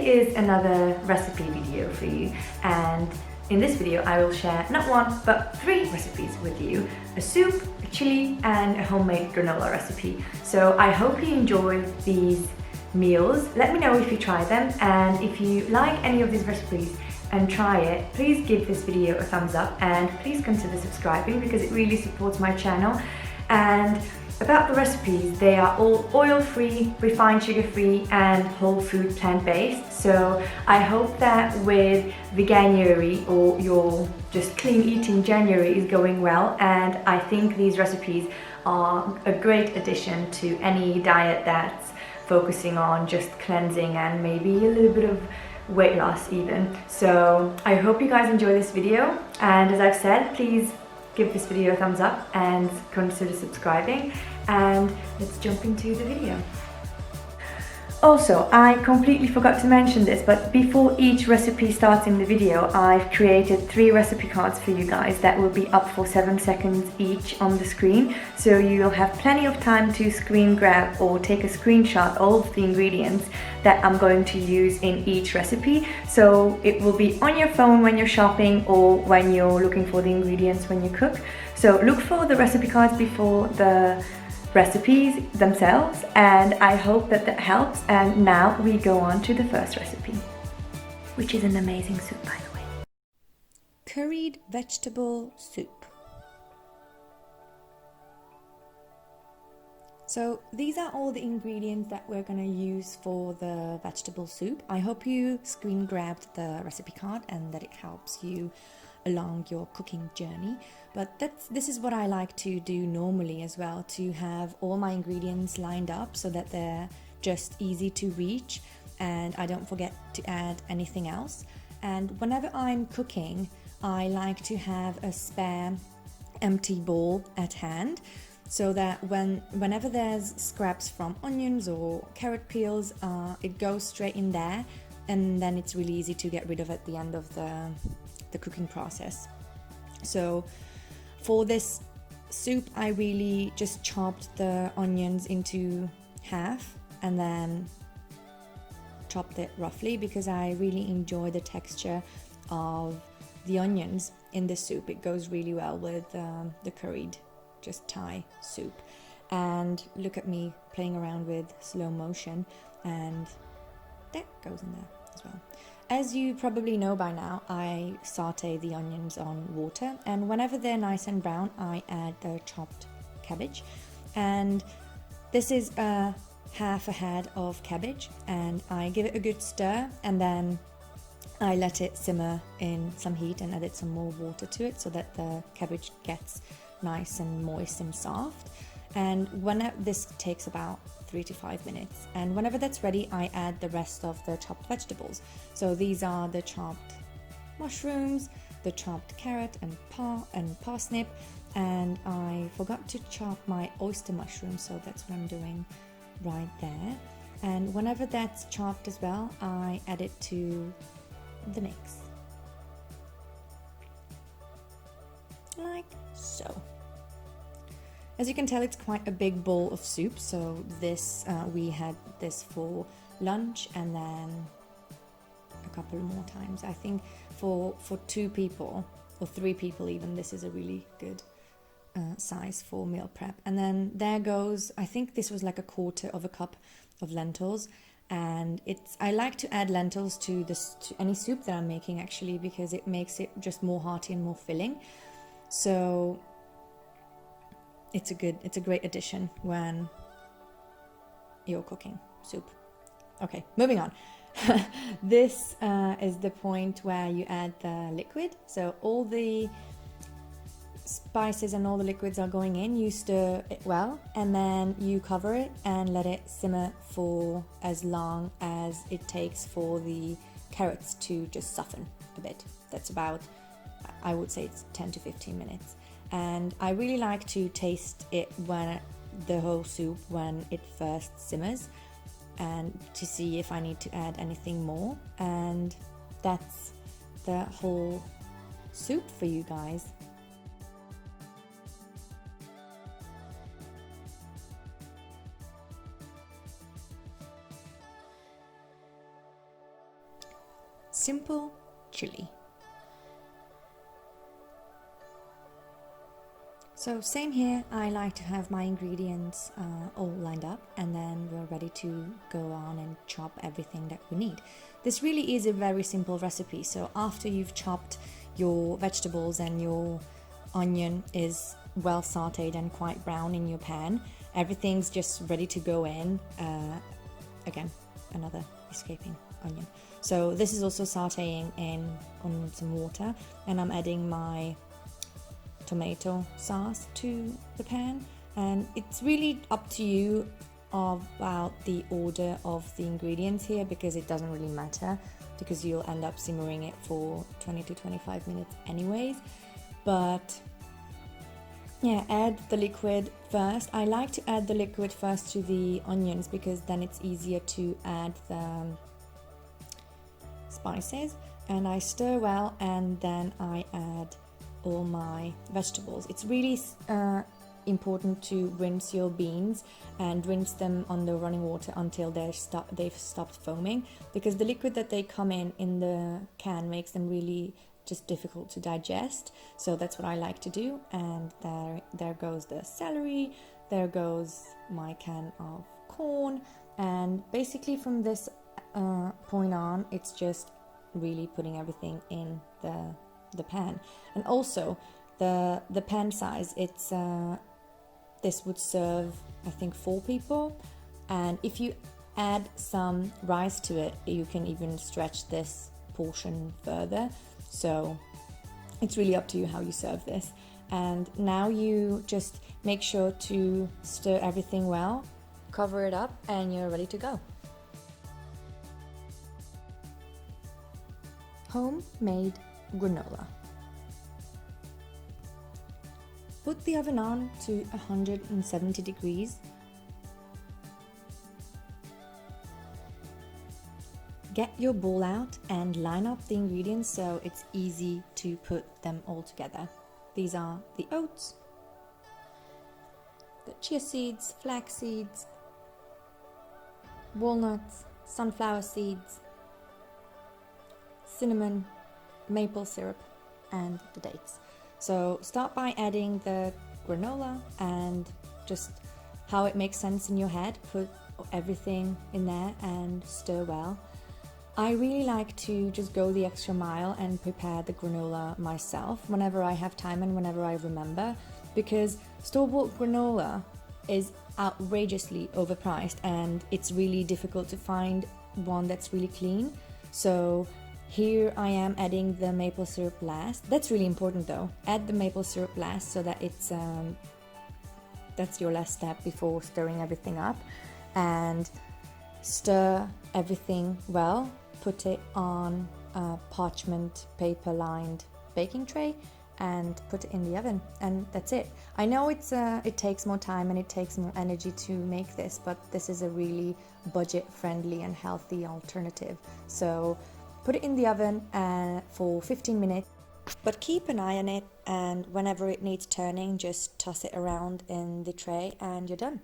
is another recipe video for you, and in this video I will share not one but 3 recipes with you: a soup, a chili and a homemade granola recipe. So I hope you enjoy these meals. Let me know if you try them, and if you like any of these recipes and try it, please give this video a thumbs up and please consider subscribing because it really supports my channel. And about the recipes, they are all oil-free, refined sugar-free and whole food plant-based. So I hope that with Veganuary, or your just clean eating January, is going well, and I think these recipes are a great addition to any diet that's focusing on just cleansing and maybe a little bit of weight loss even. So I hope you guys enjoy this video, and as I've said, please give this video a thumbs up and consider subscribing, and let's jump into the video. Also, I completely forgot to mention this, but before each recipe starts in the video, I've created 3 recipe cards for you guys that will be up for 7 seconds each on the screen. So you'll have plenty of time to screen grab or take a screenshot of the ingredients that I'm going to use in each recipe. So it will be on your phone when you're shopping or when you're looking for the ingredients when you cook. So look for the recipe cards before the recipes themselves, and I hope that that helps. And now we go on to the first recipe, which is an amazing soup, by the way. Curried vegetable soup. So these are all the ingredients that we're going to use for the vegetable soup. I hope you screen grabbed the recipe card and that it helps you along your cooking journey. But this is what I like to do normally as well, to have all my ingredients lined up so that they're just easy to reach and I don't forget to add anything else. And whenever I'm cooking, I like to have a spare empty bowl at hand, so that whenever there's scraps from onions or carrot peels, it goes straight in there, and then it's really easy to get rid of at the end of the cooking process. So for this soup, I really just chopped the onions into half and then chopped it roughly because I really enjoy the texture of the onions in the soup. It goes really well with the curried just Thai soup. And look at me playing around with slow motion, and that goes in there as well. As you probably know by now, I saute the onions on water, and whenever they're nice and brown, I add the chopped cabbage. And this is half a head of cabbage, and I give it a good stir, and then I let it simmer in some heat and added some more water to it so that the cabbage gets nice and moist and soft. And this takes about 3 to 5 minutes, and whenever that's ready, I add the rest of the chopped vegetables. So these are the chopped mushrooms, the chopped carrot and parsnip, and I forgot to chop my oyster mushrooms, so that's what I'm doing right there. And whenever that's chopped as well, I add it to the mix, like so. As you can tell, it's quite a big bowl of soup, so this we had this for lunch and then a couple more times. I think for 2 people or 3 people even, this is a really good size for meal prep. And then there goes, I think this was like a 1/4 of a cup of lentils, and I like to add lentils to any soup that I'm making actually, because it makes it just more hearty and more filling. So it's a great addition when you're cooking soup. Okay, moving on. This is the point where you add the liquid. So all the spices and all the liquids are going in, you stir it well, and then you cover it and let it simmer for as long as it takes for the carrots to just soften a bit. That's about, I would say it's 10 to 15 minutes. And I really like to taste it the whole soup when it first simmers, and to see if I need to add anything more. And that's the whole soup for you guys. simple chili. So same here, I like to have my ingredients all lined up, and then we're ready to go on and chop everything that we need. This really is a very simple recipe, so after you've chopped your vegetables and your onion is well sauteed and quite brown in your pan, everything's just ready to go in. Again, another escaping onion. So this is also sauteing in on some water, and I'm adding my tomato sauce to the pan, and it's really up to you about the order of the ingredients here, because it doesn't really matter, because you'll end up simmering it for 20 to 25 minutes anyways. But yeah, add the liquid first. I like to add the liquid first to the onions, because then it's easier to add the spices, and I stir well, and then I add all my vegetables. It's really important to rinse your beans and rinse them under running water until they've stopped foaming, because the liquid that they come in the can makes them really just difficult to digest. So that's what I like to do. And there goes the celery, there goes my can of corn, and basically from this point on, it's just really putting everything in the pan. And also the pan size, it's this would serve I think 4 people, and if you add some rice to it, you can even stretch this portion further. So it's really up to you how you serve this. And now you just make sure to stir everything well, cover it up, and you're ready to go. Homemade granola. Put the oven on to 170 degrees. Get your bowl out and line up the ingredients so it's easy to put them all together. These are the oats, the chia seeds, flax seeds, walnuts, sunflower seeds, cinnamon, maple syrup, and the dates. So start by adding the granola, and just how it makes sense in your head, put everything in there and stir well. I really like to just go the extra mile and prepare the granola myself whenever I have time and whenever I remember, because store-bought granola is outrageously overpriced and it's really difficult to find one that's really clean. So here I am adding the maple syrup last. That's really important though. Add the maple syrup last so that it's that's your last step before stirring everything up. And stir everything well. Put it on a parchment paper lined baking tray and put it in the oven, and that's it. I know it takes more time and it takes more energy to make this, but this is a really budget friendly and healthy alternative. So put it in the oven for 15 minutes, but keep an eye on it, and whenever it needs turning, just toss it around in the tray and you're done.